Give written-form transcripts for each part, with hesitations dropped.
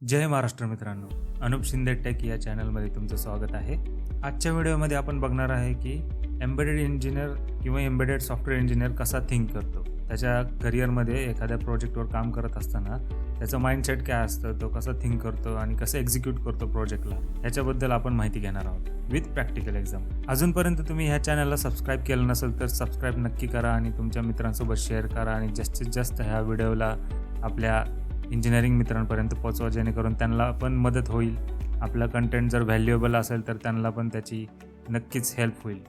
जय महाराष्ट्र मित्रांनो, अनुप शिंदे टेक या चॅनलमध्ये तुमचं स्वागत आहे. आजच्या व्हिडिओमध्ये आपण बघणार आहे की एम्बेडेड इंजिनियर किंवा एम्बेडेड सॉफ्टवेअर इंजिनियर कसा थिंक करतो. त्याच्या करिअरमध्ये एखाद्या प्रोजेक्टवर काम करत असताना त्याचं माइंडसेट काय असतं, तो कसा थिंक करतो आणि कसं एक्झिक्यूट करतो प्रोजेक्टला, याच्याबद्दल आपण माहिती घेणार आहोत विथ प्रॅक्टिकल एक्झाम. अजूनपर्यंत तुम्ही ह्या चॅनलला सबस्क्राईब केलं नसेल तर सबस्क्राईब नक्की करा आणि तुमच्या मित्रांसोबत शेअर करा आणि जास्तीत जास्त ह्या व्हिडिओला आपल्या इंजिनिअरिंग मित्रांपर्यंत पोचवा, जेणेकरून त्यांना पण मदत होईल. आपलं कंटेंट जर व्हॅल्युएबल असेल तर त्यांना पण त्याची नक्कीच हेल्प होईल.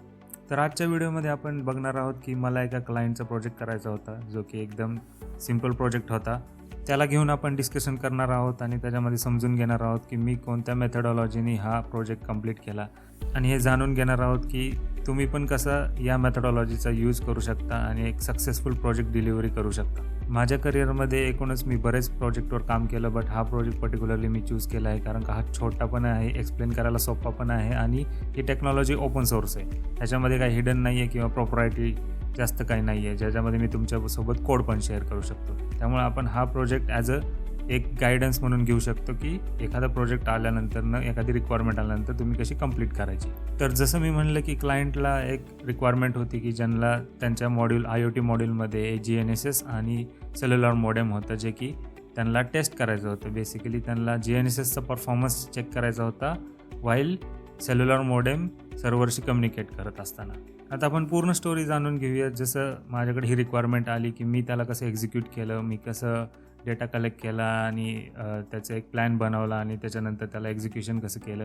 तर आजच्या व्हिडिओमध्ये आपण बघणार आहोत की मला एका क्लायंटचा प्रोजेक्ट करायचा होता, जो की एकदम सिम्पल प्रोजेक्ट होता. त्याला घेऊन आपण डिस्कशन करणार आहोत आणि त्याच्यामध्ये समजून घेणार आहोत की मी कोणत्या मेथडॉलॉजीने हा प्रोजेक्ट कंप्लीट केला आणि हे जाणून घेणार आहोत की तुम्ही पण कसं या मेथडॉलॉजीचा यूज करू शकता आणि एक सक्सेसफुल प्रोजेक्ट डिलिव्हरी करू शकता. माझ्या करिअरमध्ये एकूणच मी बरेच प्रोजेक्टवर काम केलं, बट हा प्रोजेक्ट पर्टिक्युलरली मी चूज केला आहे कारण का हा छोटा पण आहे, एक्सप्लेन करायला सोपा पण आहे आणि ही टेक्नॉलॉजी ओपन सोर्स आहे. ह्याच्यामध्ये काही हिडन नाही आहे किंवा प्रॉपरायटी जास्त काही नाही आहे, ज्याच्यामध्ये मी तुमच्यासोबत कोड पण शेअर करू शकतो. त्यामुळे आपण हा प्रोजेक्ट ॲज अ एक गायडन्स म्हणून घेऊ शकतो की एखादा प्रोजेक्ट आल्यानंतर एखादी रिक्वायरमेंट आल्यानंतर तुम्ही कशी कंप्लीट करायची. तर जसं मी म्हणलं की क्लायंटला एक रिक्वायरमेंट होती की ज्यांना त्यांच्या मॉड्यूल IoT मॉड्यूलमध्ये GNSS आणि सेल्युलर मॉडेम होतं, जे की त्यांना टेस्ट करायचं होतं. बेसिकली त्यांना GNSSचा परफॉर्मन्स चेक करायचा होता वाईल सेल्युलर मॉडेम सर्व्हरशी कम्युनिकेट करत असताना. आता आपण पूर्ण स्टोरी जाणून घेऊया. जसं माझ्याकडे ही रिक्वायरमेंट आली की मी त्याला कसं एक्झिक्यूट केलं, मी कसं डेटा कलेक्ट केला आणि त्याचं एक प्लॅन बनवला आणि त्याच्यानंतर त्याला एक्झिक्युशन कसं केलं.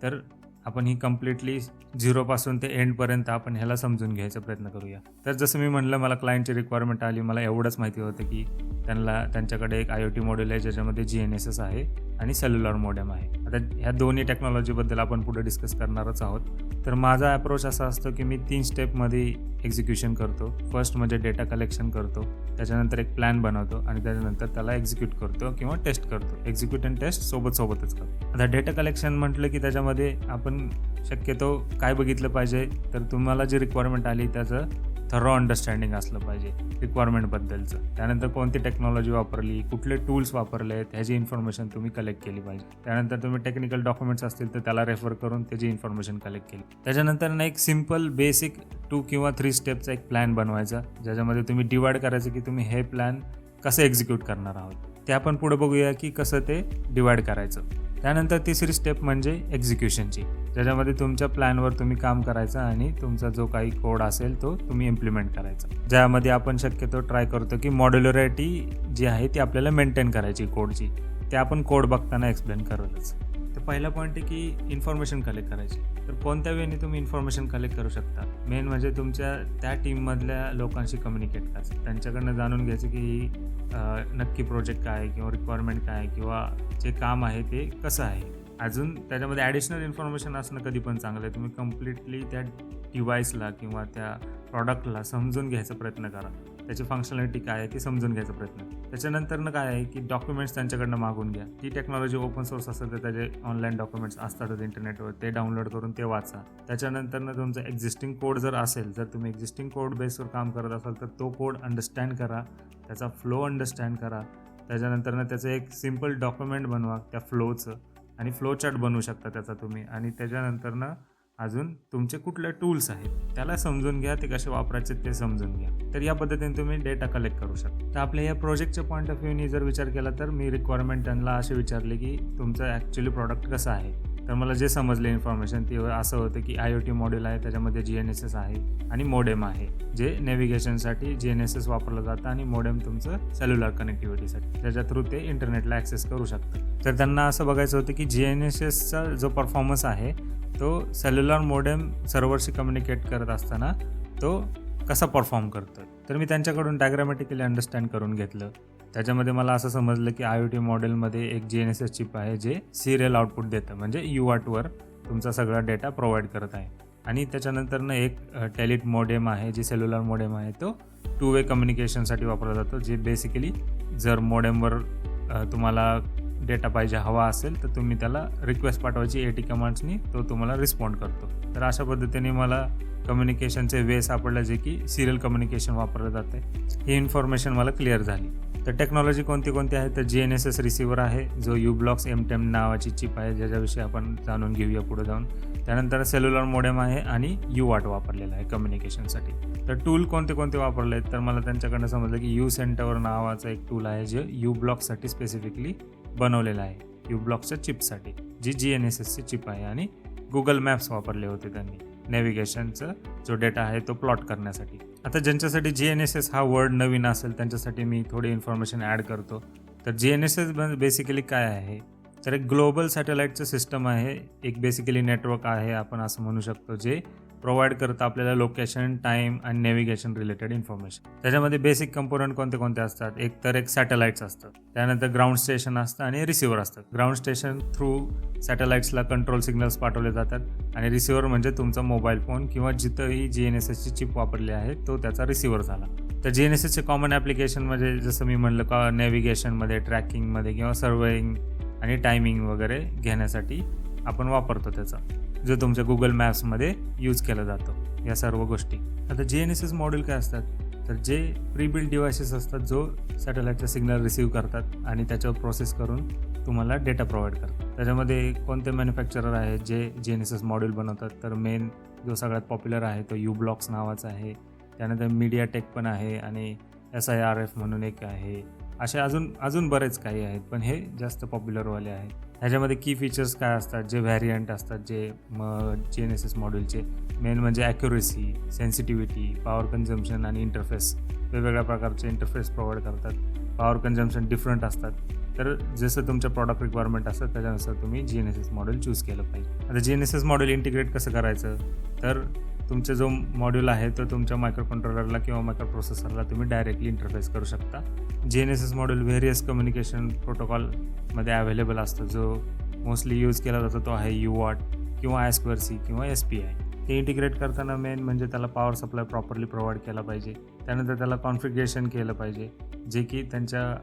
तर आपण ही कम्प्लिटली झिरोपासून ते एंडपर्यंत आपण ह्याला समजून घ्यायचा प्रयत्न करूया. तर जसं मी म्हणलं, मला क्लायंटची रिक्वायरमेंट आली. मला एवढंच माहिती होतं की त्यांच्याकडे एक IoT मॉड्यूल आहे ज्याच्यामध्ये GNSS आहे आणि सेल्युलर मॉडेम आहे. आता ह्या दोन्ही टेक्नॉलॉजीबद्दल आपण पुढे डिस्कस करणारच आहोत. तर माझा अप्रोच असा असतो की मी 3 स्टेपमध्ये एक्झिक्युशन करतो. फर्स्ट म्हणजे डेटा कलेक्शन करतो, त्याच्यानंतर एक प्लॅन बनवतो आणि त्याच्यानंतर त्याला एक्झिक्यूट करतो किंवा टेस्ट करतो. एक्झिक्यूट आणि टेस्ट सोबतच करतो. आता डेटा कलेक्शन म्हटलं की त्याच्यामध्ये आपण शक्यतो काय बघितलं पाहिजे, तर तुम्हाला जी रिक्वायरमेंट आली त्याचं थरो अंडरस्टँडिंग असलं पाहिजे रिक्वायरमेंटबद्दलचं. त्यानंतर कोणती टेक्नॉलॉजी वापरली, कुठले टूल्स वापरले आहेत, ह्याची इन्फॉर्मेशन तुम्ही कलेक्ट केली पाहिजे. त्यानंतर तुम्ही टेक्निकल डॉक्युमेंट्स असतील तर त्याला रेफर करून त्याची इन्फॉर्मेशन कलेक्ट केली. त्याच्यानंतर एक सिम्पल बेसिक 2 किंवा 3 स्टेपचा एक प्लॅन बनवायचा, ज्याच्यामध्ये तुम्ही डिवाइड करायचं की तुम्ही हे प्लॅन कसं एक्झिक्यूट करणार आहोत. ते आपण पुढे बघूया की कसं ते डिवाइड करायचं. त्यानंतर तिसरी स्टेप म्हणजे एक्झिक्युशनची, ज्याच्यामध्ये तुमच्या प्लॅनवर तुम्ही काम करायचं आणि तुमचा जो काही कोड असेल तो तुम्ही इम्प्लिमेंट करायचा. ज्यामध्ये आपण शक्यतो ट्राय करतो की मॉड्युलरिटी जी आहे ती आपल्याला मेंटेन करायची कोडची. ते आपण कोड बघताना एक्सप्लेन करतच. तर पहिला पॉईंट आहे की इन्फॉर्मेशन कलेक्ट करायची. तर कोणत्या वेळेने तुम्ही इन्फॉर्मेशन कलेक्ट करू शकता, मेन म्हणजे तुमच्या त्या टीममधल्या लोकांशी कम्युनिकेट करायचं, त्यांच्याकडनं जाणून घ्यायचं की नक्की प्रोजेक्ट काय आहे किंवा रिक्वायरमेंट काय आहे किंवा जे काम आहे ते कसं आहे. अजून त्याच्यामध्ये ॲडिशनल इन्फॉर्मेशन असणं कधी पण चांगलं आहे. तुम्ही कम्प्लिटली त्या डिव्हाइसला किंवा त्या प्रॉडक्टला समजून घ्यायचा प्रयत्न करा. त्याची फंक्शनॅलिटी काय आहे ती समजून घ्यायचा प्रयत्न. त्याच्यानंतरनं काय आहे की डॉक्युमेंट्स त्यांच्याकडनं मागून घ्या. ती टेक्नॉलॉजी ओपन सोर्स असेल तर त्याचे ऑनलाईन डॉक्युमेंट्स असतातच इंटरनेटवर, ते डाउनलोड करून ते वाचा. त्याच्यानंतरनं तुमचा एक्झिस्टिंग कोड जर असेल, जर तुम्ही एक्झिस्टिंग कोड बेसवर काम करत असाल तर तो कोड अंडरस्टँड करा, त्याचा फ्लो अंडरस्टँड करा. त्याच्यानंतरनं त्याचं एक सिम्पल डॉक्युमेंट बनवा त्या फ्लोचं आणि फ्लो चार्ट बनवू शकता त्याचा तुम्ही. आणि त्याच्यानंतरनं अजून तुमचे कुठले टूल्स आहेत त्याला समजून घ्या, ते कसे वापरायचे ते समजून घ्या. तर या पद्धतीने तुम्ही डेटा कलेक्ट करू शकता. तर आपल्या या प्रोजेक्टच्या पॉईंट ऑफ व्ह्यूनी जर विचार केला तर मी रिक्वायरमेंट त्यांना असे विचारले की तुमचं ॲक्च्युली प्रॉडक्ट कसं आहे. तर मला जे समजले इन्फॉर्मेशन ते असं होतं की IoT मॉड्यूल आहे, त्याच्यामध्ये GNSS आहे आणि मोडेम आहे, जे नेव्हिगेशनसाठी GNSS वापरलं जातं आणि मोडेम तुमचं सेल्युलर कनेक्टिव्हिटीसाठी, त्याच्या थ्रू ते इंटरनेटला ॲक्सेस करू शकतं. तर त्यांना असं बघायचं होतं की GNSSचा जो परफॉर्मन्स आहे तो सेल्युलर मॉडेम सर्व्हरशी कम्युनिकेट करत असताना तो कसा परफॉर्म करतो. तर मी त्यांच्याकडून डायग्रामॅटिकली अंडरस्टँड करून घेतलं. त्याच्यामध्ये मला असं समजलं की IoT मॉडेलमध्ये एक GNSS चिप आहे जे सिरियल आउटपुट देतं, म्हणजे UARTवर तुमचा सगळा डेटा प्रोव्हाइड करत आहे. आणि त्याच्यानंतरनं एक टेलिट मॉडेम आहे, जे सेल्युलर मॉडेम आहे, तो 2 वे कम्युनिकेशनसाठी वापरला जातो. जे बेसिकली जर मॉडेमवर तुम्हाला डेटा पाहिजे हवा असेल तर तुम्ही त्याला रिक्वेस्ट पाठवायची AT कमांड्सनी, तो तुम्हाला रिस्पॉन्ड करतो. तर अशा पद्धतीने मला कम्युनिकेशनचे वे सापडलं जे की सिरियल कम्युनिकेशन वापरलं जातं ही इन्फॉर्मेशन मला क्लिअर झाली. तर टेक्नॉलॉजी कोणती आहे तर GNSS रिसिव्हर आहे जो U-Blox M10 नावाची चिप आहे ज्याच्याविषयी आपण जाणून घेऊया पुढे जाऊन. त्यानंतर सेल्युलर मोडेम आहे आणि UART वापरलेला आहे कम्युनिकेशनसाठी. तर टूल कोणते वापरले आहेत तर मला त्यांच्याकडनं समजलं की U-Center नावाचा एक टूल आहे जे U-Bloxसाठी स्पेसिफिकली बनवलेलं आहे, U-Bloxच्या चिपसाठी जी GNSSची चिप आहे. आणि गुगल मॅप्स वापरले होते त्यांनी नेव्हिगेशनचा जो डेटा आहे तो प्लॉट करण्यासाठी. आता ज्यांच्यासाठी GNSS हा वर्ड नवीन असेल त्यांच्यासाठी मी थोडी इन्फॉर्मेशन ॲड करतो. तर GNSS बेसिकली काय आहे तर एक ग्लोबल सॅटेलाईटचं सिस्टम आहे, एक बेसिकली नेटवर्क आहे आपण असं म्हणू शकतो, जे प्रोव्हाइड करतं आपल्याला लोकेशन, टाईम आणि नेव्हिगेशन रिलेटेड इन्फॉर्मेशन. त्याच्यामध्ये बेसिक कंपोनंट कोणते असतात, एक सॅटेलाईट्स असतं, त्यानंतर ग्राउंड स्टेशन असतं आणि रिसिव्हर असतं. ग्राउंड स्टेशन थ्रू सॅटेलाईट्सला कंट्रोल सिग्नल्स पाठवले जातात आणि रिसिव्हर म्हणजे तुमचा मोबाईल फोन किंवा जिथंही GNSSची चिप वापरली आहे तो त्याचा रिसिव्हर झाला. तर GNSSचे कॉमन ॲप्लिकेशन म्हणजे जसं मी म्हणलं का नेव्हिगेशनमध्ये, ट्रॅकिंगमध्ये किंवा सर्वेइंग आणि टायमिंग वगैरे घेण्यासाठी आपण वापरतो त्याचा, जो तुमच्या गुगल मॅप्समध्ये यूज केला जातो या सर्व गोष्टी. आता GNSS मॉड्यूल काय असतात तर जे प्रीबिल्ड डिव्हायसेस असतात जो सॅटेलाईटचा सिग्नल रिसीव्ह करतात आणि त्याच्यावर प्रोसेस करून तुम्हाला डेटा प्रोव्हाइड करतात. त्याच्यामध्ये कोणते मॅन्युफॅक्चरर आहेत जे GNSS मॉड्यूल बनवतात तर मेन जो सगळ्यात पॉप्युलर आहे तो U-Blox नावाचा आहे. त्यानंतर MediaTek पण आहे आणि SIRF म्हणून एक आहे. असे अजून बरेच काही आहेत पण हे जास्त पॉप्युलरवाले आहेत. ह्याच्यामध्ये की फीचर्स काय असतात जे व्हॅरियंट असतात जे GNSS मॉड्यूलचे मेन म्हणजे ॲक्युरेसी, सेन्सिटिव्हिटी, पॉवर कन्झम्पशन आणि इंटरफेस. वेगवेगळ्या प्रकारचे इंटरफेस प्रोव्हाइड करतात. पॉवर कन्झम्पशन डिफरंट असतात. तर जसं तुमच्या प्रॉडक्ट रिक्वायरमेंट असतात त्याच्यानुसार तुम्ही GNSS मॉड्यूल चूज केलं पाहिजे. आता GNSS मॉड्यूल इंटिग्रेट कसं करायचं तर तुमचा जो मॉड्यूल आहे तो तुमच्या मायक्रो कंट्रोलरला किंवा मायक्रो प्रोसेसरला तुम्ही डायरेक्टली इंटरफेस करू शकता. GNSS मॉड्यूल व्हेरियस कम्युनिकेशन प्रोटोकॉलमध्ये अवेलेबल असतो. जो मोस्टली यूज केला जातो तो आहे UART किंवा I2C किंवा SPI. ते इंटिग्रेट करताना मेन म्हणजे त्याला पॉवर सप्लाय प्रॉपरली प्रोव्हाइड केला पाहिजे. त्यानंतर त्याला कॉन्फिगरेशन केलं पाहिजे जे की त्यांच्या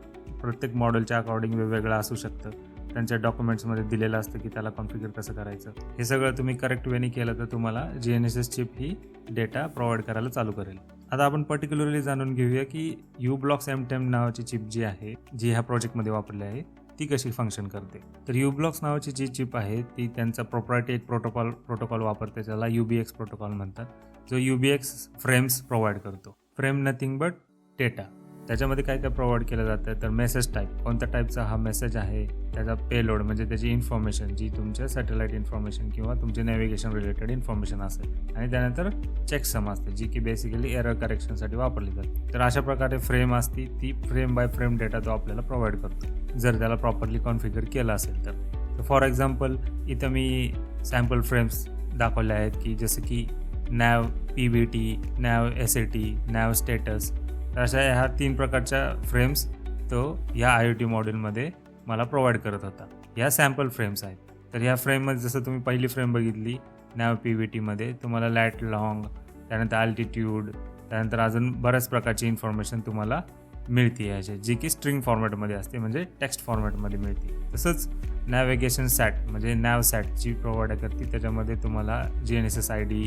प्रत्येक मॉडेलच्या अकॉर्डिंग वेगवेगळं असू शकतं. त्यांच्या डॉक्युमेंट्समध्ये दिलेलं असतं की त्याला कॉन्फिगर कसं करायचं. हे सगळं तुम्ही करेक्ट वेनी केलं तर तुम्हाला GNSS चिप ही डेटा प्रोव्हाइड करायला चालू करेल. आता आपण पर्टिक्युलरली जाणून घेऊया की U-Blox M10 नावाची चिप जी आहे जी ह्या प्रोजेक्टमध्ये वापरली आहे ती कशी फंक्शन करते. तर U-Blox नावाची जी चिप आहे ती त्यांचा प्रोप्रायटरी एक प्रोटोकॉल वापरते ज्याला UBX प्रोटोकॉल म्हणतात, जो UBX फ्रेम्स प्रोव्हाइड करतो. Frame nothing but data. त्याच्यामध्ये काय प्रोव्हाइड केलं जातं तर मेसेज टाईप, कोणत्या टाईपचा हा मेसेज आहे, त्याचा पेलोड म्हणजे त्याची इन्फॉर्मेशन जी तुमच्या सॅटेलाईट इन्फॉर्मेशन किंवा तुमचे नॅव्हिगेशन रिलेटेड इन्फॉर्मेशन असेल. आणि त्यानंतर चेकसम असते जी की बेसिकली एरर करेक्शनसाठी वापरली जाते. तर अशा प्रकारे फ्रेम असती ती फ्रेम बाय फ्रेम डेटा तो आपल्याला प्रोव्हाइड करतो जर त्याला प्रॉपरली कॉन्फिगर केलं असेल तर. फॉर एक्झाम्पल इथं मी सॅम्पल फ्रेम्स दाखवले आहेत की जसं की nav PBT, nav SAT, nav status. तर अशा ह्या 3 प्रकारच्या फ्रेम्स तो ह्या IoT मॉड्यूलमध्ये मला प्रोव्हाइड करत होता. ह्या सॅम्पल फ्रेम्स आहेत. तर ह्या फ्रेममध्ये जसं तुम्ही पहिली फ्रेम बघितली nav PBTमध्ये तुम्हाला लॅट लॉंग, त्यानंतर अल्टिट्यूड, त्यानंतर अजून बऱ्याच प्रकारची इन्फॉर्मेशन तुम्हाला मिळते याची जी की स्ट्रिंग फॉर्मॅटमध्ये असते म्हणजे टेक्स्ट फॉर्मॅटमध्ये मिळते. तसंच नॅव्हिगेशन सॅट म्हणजे nav सॅटची प्रोव्हाइड करते. त्याच्यामध्ये तुम्हाला GNSS ID,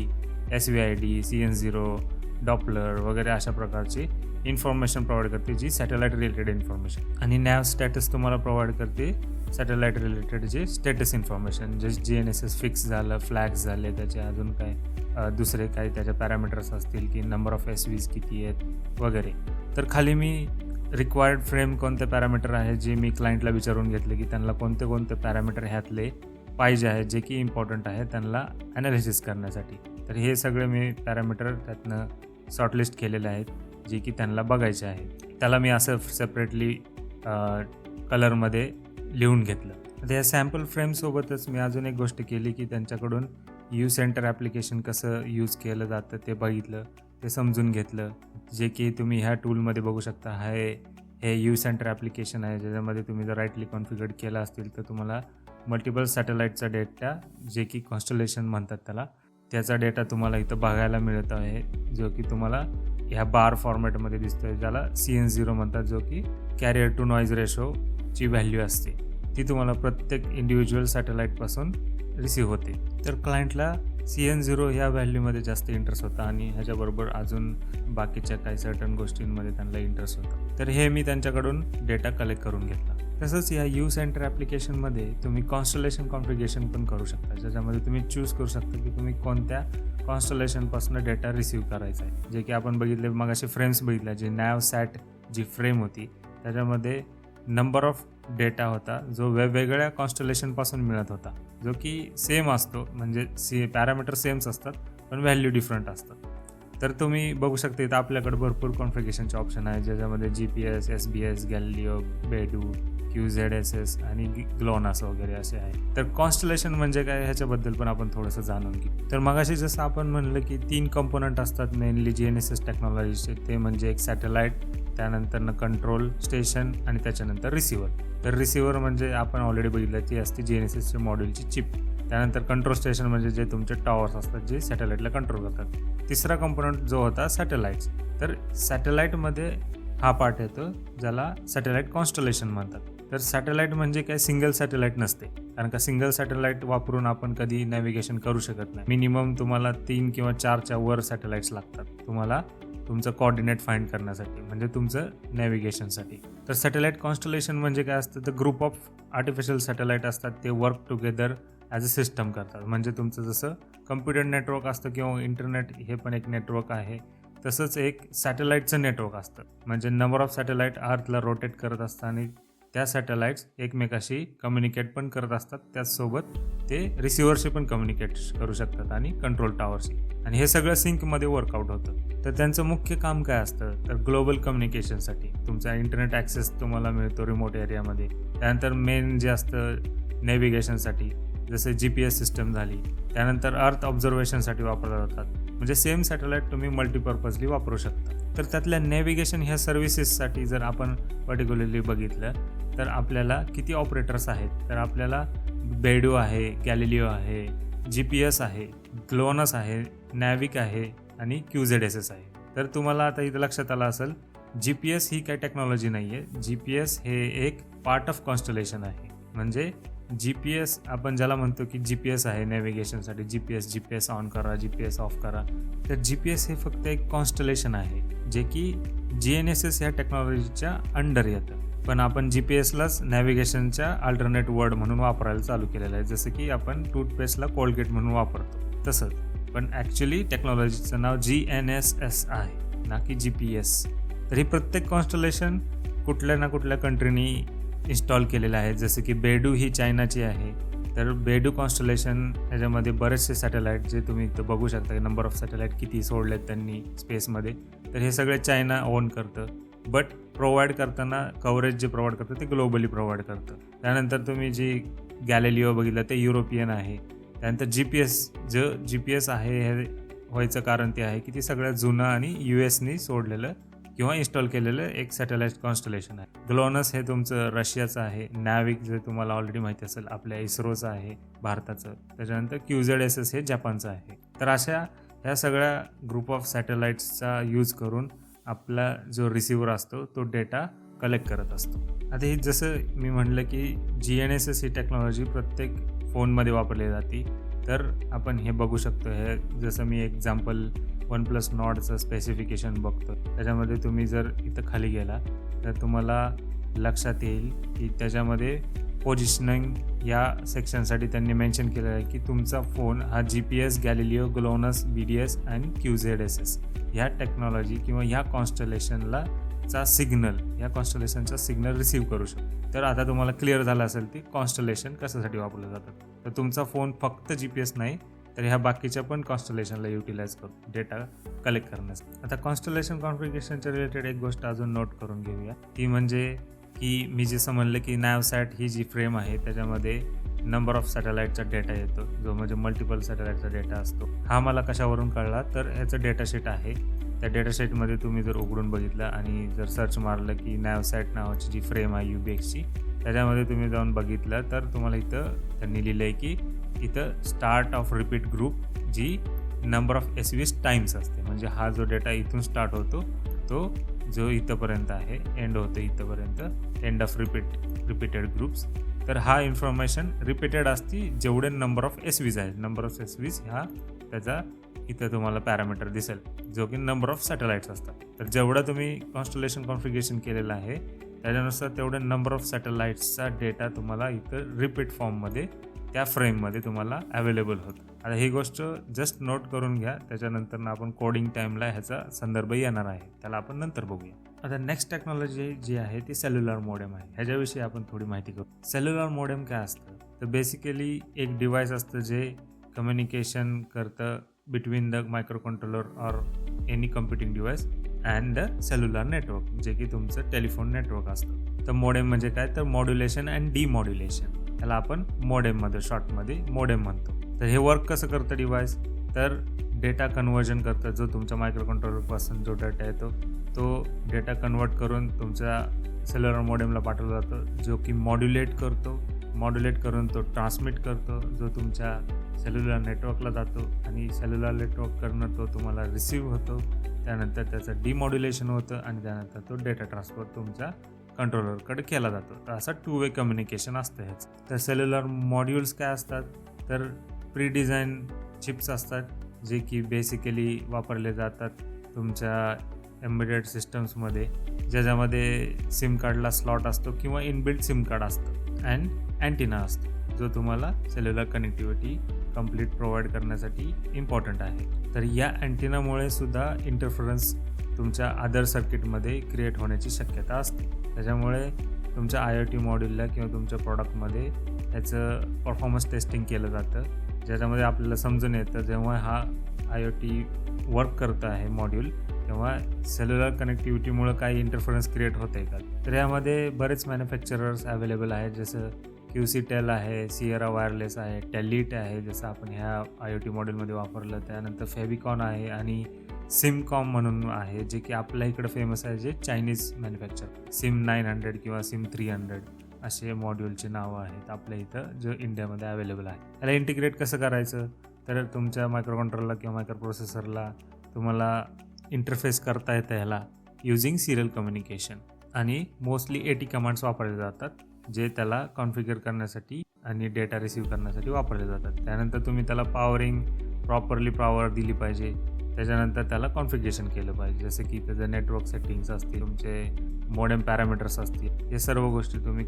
SVID, CN0, Doppler वगैरे अशा प्रकारची इन्फॉर्मेशन प्रोव्हाइड करते जी सॅटेलाईट रिलेटेड इन्फॉर्मेशन. आणि nav स्टॅटस तुम्हाला प्रोव्हाइड करते सॅटेलाईट रिलेटेड जे स्टेटस इन्फॉर्मेशन जे GNSS फिक्स झालं, फ्लॅग्स झाले, त्याचे अजून काय दुसरे काही त्याच्या पॅरामीटर्स असतील की नंबर ऑफ SVs किती आहेत वगैरे. तर खाली मी रिक्वायर्ड फ्रेम कोणते पॅरामीटर आहे जे मी क्लायंटला विचारून घेतले की त्यांना कोणते पॅरामीटर ह्यातले पाहिजे आहेत जे की इम्पॉर्टंट आहे त्यांना ॲनालिसिस करण्यासाठी. तर हे सगळे मी पॅरामीटर त्यातनं शॉर्टलिस्ट केलेले आहेत जे की त्यांना बघायचे आहेत. त्याला मी असं सेपरेटली कलरमध्ये लिहून घेतलं. आता या सॅम्पल फ्रेमसोबतच मी अजून एक गोष्ट केली की त्यांच्याकडून U-Center ॲप्लिकेशन कसं यूज केलं जातं ते बघितलं, ते समजून घेतलं. जे की तुम्ही ह्या टूलमध्ये बघू शकता. हे U-Center ॲप्लिकेशन आहे ज्याच्यामध्ये तुम्ही जर राईटली कॉन्फिगर केलं असतील तर तुम्हाला मल्टिपल सॅटेलाईटचा डेटा जे की कॉन्स्टलेशन म्हणतात त्याचा डेटा तुम्हाला इथं बघायला मिळत आहे जो की तुम्हाला ह्या बार फॉर्मॅटमध्ये दिसतोय ज्याला CN0 म्हणतात, जो की कॅरियर टू नॉईज रेशोची व्हॅल्यू असते ती तुम्हाला प्रत्येक इंडिव्हिज्युअल सॅटेलाईटपासून रिसीव्ह होते. तर क्लायंटला CN0 ह्या व्हॅल्यूमध्ये जास्त इंटरेस्ट होता आणि ह्याच्याबरोबर अजून बाकीच्या काही सर्टन गोष्टींमध्ये त्यांना इंटरेस्ट होता. तर हे मी त्यांच्याकडून डेटा कलेक्ट करून घेतला. तसंच या यू सेंटर ॲप्लिकेशनमध्ये तुम्ही कॉन्स्टलेशन कॉन्फिगरेशन पण करू शकता, ज्याच्यामध्ये तुम्ही चूज करू शकता की तुम्ही कोणत्या कॉन्स्टलेशनपासून डेटा रिसीव्ह करायचा आहे. जे की आपण बघितले मग असे फ्रेम्स बघितल्या, जे नॅवसॅट जी फ्रेम होती त्याच्यामध्ये नंबर ऑफ डेटा होता जो वेगवेगळ्या कॉन्स्टलेशनपासून मिळत होता, जो की सेम असतो, म्हणजे पॅरामीटर सेम्स असतात पण व्हॅल्यू डिफरंट असतात. तर तुम्ही बघू शकता इथं आपल्याकडे भरपूर कॉन्फिगरेशनचे ऑप्शन आहे, ज्याच्यामध्ये GPS, SBS, गॅलिलिओ, बेडू, QZSS आणि ग्लोनास वगैरे असे आहे. तर कॉन्स्टलेशन म्हणजे काय ह्याच्याबद्दल पण आपण थोडंसं जाणून घेऊ. तर मगाशी जसं आपण म्हणलं की 3 कंपोनंट असतात मेनली GNSS टेक्नॉलॉजीचे, ते म्हणजे एक सॅटेलाईट, त्यानंतरनं कंट्रोल स्टेशन आणि त्याच्यानंतर रिसिव्हर. तर रिसिव्हर म्हणजे आपण ऑलरेडी बघितलं ती असते GNSSच्या मॉड्यूलची चिप. त्यानंतर कंट्रोल स्टेशन म्हणजे जे तुमचे टॉवर्स असतात जे सॅटेलाईटला कंट्रोल करतात. तिसरा कंपोनंट जो होता सॅटेलाईट्स. तर सॅटेलाईटमध्ये हा पार्ट येतो ज्याला सॅटेलाईट कॉन्स्टलेशन म्हणतात. तर सॅटेलाईट म्हणजे काय सिंगल सॅटेलाईट नसते, कारण का सिंगल सॅटेलाईट वापरून आपण कधी नॅव्हिगेशन करू शकत नाही. मिनिमम तुम्हाला 3 किंवा 4च्या वर सॅटेलाईट्स लागतात तुम्हाला तुमचं कोऑर्डिनेट फाइंड करण्यासाठी, म्हणजे तुमचं नॅव्हिगेशनसाठी. तर सॅटेलाईट कॉन्स्टलेशन म्हणजे काय असतं, तर ग्रुप ऑफ आर्टिफिशियल सॅटेलाईट असतात, ते work together as a system करतात. म्हणजे तुमचं जसं कम्प्युटर नेटवर्क असतं किंवा इंटरनेट हे पण एक नेटवर्क आहे, तसंच एक सॅटेलाईटचं नेटवर्क असतं. म्हणजे नंबर ऑफ सॅटेलाईट अर्थला रोटेट करत असतात आणि त्या सॅटेलाईट्स एकमेकाशी कम्युनिकेट पण करत असतात, त्याचसोबत ते रिसिव्हरशी पण कम्युनिकेट करू शकतात आणि कंट्रोल टॉवरशी, आणि हे सगळं सिंकमध्ये वर्कआउट होतं. तर त्यांचं मुख्य काम काय असतं, तर ग्लोबल कम्युनिकेशनसाठी तुमचा इंटरनेट ॲक्सेस तुम्हाला मिळतो रिमोट एरियामध्ये. त्यानंतर मेन जे असतं नेव्हिगेशनसाठी, जसं GPS सिस्टम झाली, त्यानंतर अर्थ ऑब्झर्वेशनसाठी वापरल्या जातात. म्हणजे सेम सॅटेलाईट तुम्ही मल्टीपर्पजली वापरू शकता. तर त्यातल्या नेव्हिगेशन ह्या सर्व्हिसेससाठी जर आपण पर्टिक्युलरली बघितलं तर आपल्याला किती ऑपरेटर्स आहेत, तर आपल्याला बेडू आहे, गॅलिलिओ आहे, GPS आहे, ग्लोनस आहे, नॅविक आहे आणि QZSS आहे. तर तुम्हाला आता इथं लक्षात आलं असेल, GPS ही काही टेक्नॉलॉजी नाही आहे. GPS हे एक पार्ट ऑफ कॉन्स्टलेशन आहे. म्हणजे GPS आपण ज्याला म्हणतो की GPS आहे नॅव्हिगेशनसाठी, GPS ऑन करा, GPS ऑफ करा. तर GPS हे फक्त एक कॉन्स्टलेशन आहे, जे की GNSS ह्या टेक्नॉलॉजीच्या अंडर येतं. पण आपण GPSलाच नॅव्हिगेशनच्या अल्टरनेट वर्ड म्हणून वापरायला चालू केलेलं आहे, जसं की आपण टूथपेस्टला कोलगेट म्हणून वापरतो तसंच. पण ॲक्च्युली टेक्नॉलॉजीचं नाव GNSS आहे, ना की GPS. तर ही प्रत्येक कॉन्स्टलेशन कुठल्या ना कुठल्या कंट्रीनी इन्स्टॉल केलेलं आहे. जसं की बेडू ही चायनाची आहे. तर बेडू कॉन्स्टलेशन ह्याच्यामध्ये बरेचसे सॅटेलाईट जे तुम्ही इथं बघू शकता की नंबर ऑफ सॅटेलाईट किती सोडलेत त्यांनी स्पेसमध्ये, तर हे सगळे चायना ओन करतं. बट प्रोव्हाइड करताना कव्हरेज जे प्रोव्हाइड करतं ते ग्लोबली प्रोव्हाइड करतं. त्यानंतर तुम्ही जी गॅलिलिओ बघितलं ते युरोपियन आहे. त्यानंतर GPS आहे, हे व्हायचं कारण ते आहे की ती सगळ्यात जुनं आणि USनी सोडलेलं किंवा इन्स्टॉल केलेलं एक सॅटेलाईट कॉन्स्टलेशन आहे. ग्लोनस हे तुमचं रशियाचं आहे. नॅविक जे तुम्हाला ऑलरेडी माहिती असेल आपल्या इस्रोचं आहे भारताचं. त्याच्यानंतर QZSS हे जपानचं आहे. तर अशा ह्या सगळ्या ग्रुप ऑफ सॅटेलाईट्सचा यूज करून आपला जो रिसिव्हर असतो तो डेटा कलेक्ट करत असतो. आता ही जसं मी म्हणलं की GNSS ही टेक्नॉलॉजी प्रत्येक फोनमध्ये वापरली जाते. तर आपण हे बघू शकतो, हे जसं मी एक्झाम्पल OnePlus नॉडचं स्पेसिफिकेशन बघतो, त्याच्यामध्ये तुम्ही जर इथं खाली गेला तर तुम्हाला लक्षात येईल की त्याच्यामध्ये पोझिशनिंग या सेक्शनसाठी त्यांनी मेन्शन केलेलं आहे की तुमचा फोन हा GPS, गॅलिलिओ, ग्लोनस, BDS आणि QZSS ह्या टेक्नॉलॉजी किंवा ह्या कॉन्स्टलेशनचा सिग्नल रिसीव्ह करू शकतो. तर आता तुम्हाला क्लिअर झालं असेल की कॉन्स्टलेशन कशासाठी वापरलं जातं. तर तुमचा फोन फक्त GPS नाही तर ह्या बाकीच्या पण कॉन्स्टलेशनला युटिलाइज करतो डेटा कलेक्ट करण्यासाठी. आता कॉन्स्टलेशन कॉन्फिगरेशनच्या रिलेटेड एक गोष्ट अजून नोट करून घेऊया, ती म्हणजे की मी जसं म्हणलं की नॅवसॅट ही जी फ्रेम आहे त्याच्यामध्ये नंबर ऑफ सॅटेलाईटचा डेटा येतो, जो म्हणजे मल्टिपल सॅटेलाईटचा डेटा असतो. हा मला कशावरून कळला, तर ह्याचं डेटाशीट आहे. त्या डेटाशीटमध्ये तुम्ही जर उघडून बघितलं आणि जर सर्च मारलं की नॅवसॅट नावाची जी फ्रेम आहे UBXची, त्याच्यामध्ये तुम्ही जाऊन बघितलं तर तुम्हाला इथं त्यांनी लिहिलं आहे की इथं start of repeat group G number of SVs times असते. म्हणजे हा जो डेटा इथून स्टार्ट होतो तो जो इथंपर्यंत आहे, एंड होतो इथंपर्यंत, एंड ऑफ रिपीटेड ग्रुप्स. तर हा इन्फॉर्मेशन रिपीटेड असती जेवढे नंबर ऑफ SVs आहेत. नंबर ऑफ SVs ह्या त्याचा इथं तुम्हाला पॅरामीटर दिसेल, जो की नंबर ऑफ सॅटेलाइट्स असतात. तर जेवढं तुम्ही कॉन्स्टलेशन कॉन्फिगरेशन केलेलं आहे त्याच्यानुसार तेवढे नंबर ऑफ सॅटेलाइट्सचा डेटा तुम्हाला इथं रिपीट फॉर्ममध्ये त्या फ्रेममध्ये तुम्हाला अवेलेबल होतं. आता ही गोष्ट जस्ट नोट करून घ्या, त्याच्यानंतर आपण कोडिंग टाईमला ह्याचा संदर्भ येणार आहे, त्याला आपण नंतर बघूया. आता नेक्स्ट टेक्नॉलॉजी जी आहे ती सेल्युलर मॉडेम आहे. ह्याच्याविषयी आपण थोडी माहिती करू. सेल्युलर मॉडेम काय असतं, तर बेसिकली एक डिव्हाइस असतं जे कम्युनिकेशन करतं between the micro controller or any computing device and the cellular network, जे की तुमचं टेलिफोन नेटवर्क असतं. तर मॉडेम म्हणजे काय, तर मॉड्युलेशन अँड डिमॉड्युलेशन, त्याला आपण मॉडेममध्ये शॉर्टमध्ये मॉडेम म्हणतो. तर हे वर्क कसं करतं डिव्हाइस, तर डेटा कन्व्हर्जन करतं. जो तुमच्या मायक्रो कंट्रोलरपासून जो डेटा येतो तो डेटा कन्वर्ट करून तुमच्या सेल्युलर मॉडेमला पाठवला जातो, जो की मॉड्युलेट करतो. मॉड्युलेट करून तो ट्रान्समिट करतो, जो तुमच्या सेल्युलर नेटवर्कला जातो आणि सेल्युलर नेटवर्ककडनं तो तुम्हाला रिसीव्ह होतो. त्यानंतर त्याचं डिमॉड्युलेशन होतं आणि त्यानंतर तो डेटा ट्रान्सफर तुमच्या कंट्रोलरकडे केला जातो. तर असं 2 वे कम्युनिकेशन असतं ह्याचं. तर सेल्युलर मॉड्यूल्स काय असतात, तर प्री डिझाईन चिप्स असतात, जे की बेसिकली वापरले जातात तुमच्या एम्बेडेड सिस्टम्समध्ये, ज्याच्यामध्ये सिम कार्डला स्लॉट असतो किंवा इनबिल्ट सिम कार्ड असतं अँड अँटिना असतो, जो तुम्हाला सेल्युलर कनेक्टिव्हिटी कंप्लीट प्रोव्हाइड करण्यासाठी इम्पॉर्टंट आहे. तर या अँटिनामुळे सुद्धा इंटरफरन्स तुमच्या अदर सर्किटमध्ये क्रिएट होण्याची शक्यता असते. त्याच्यामुळे तुमच्या IoT मॉड्यूलला किंवा तुमच्या प्रॉडक्टमध्ये ह्याचं परफॉर्मन्स टेस्टिंग केलं जातं, ज्याच्यामध्ये आपल्याला समजून येतं जेव्हा हा IoT वर्क करतं आहे मॉड्यूल, तेव्हा सेल्युलर कनेक्टिव्हिटीमुळं काही इंटरफरन्स क्रिएट होते का. तर यामध्ये बरेच मॅन्युफॅक्चरर्स अवेलेबल आहेत, जसं QCTEL आहे, सिएरा वायरलेस आहे, टेलिट आहे, जसं आपण ह्या IoT मॉड्यूलमध्ये वापरलं. त्यानंतर फेबिकॉन आहे आणि सिमकॉम म्हणून आहे, जे की आपल्या इकडं फेमस आहे, जे चायनीज मॅन्युफॅक्चर. SIM 900 किंवा SIM 300 असे मॉड्यूलचे नावं आहेत आपल्या इथं, जो इंडियामध्ये अवेलेबल आहे. याला इंटिग्रेट कसं करायचं, तर तुमच्या मायक्रो कंट्रोलरला किंवा मायक्रो प्रोसेसरला तुम्हाला इंटरफेस करता येतं ह्याला युजिंग सिरियल कम्युनिकेशन, आणि मोस्टली AT कमांड्स वापरले जातात, जे त्याला कॉन्फिगर करण्यासाठी आणि डेटा रिसीव्ह करण्यासाठी वापरले जातात. त्यानंतर तुम्ही त्याला प्रॉपरली पॉवर दिली पाहिजे. त्याच्यानंतर त्याला कॉन्फिगरेशन केलं पाहिजे, जसं की त्याचं नेटवर्क सेटिंग्स असतील, तुमचे मॉडेम पॅरामीटर्स असतील. हे सर्व गोष्टी तुम्ही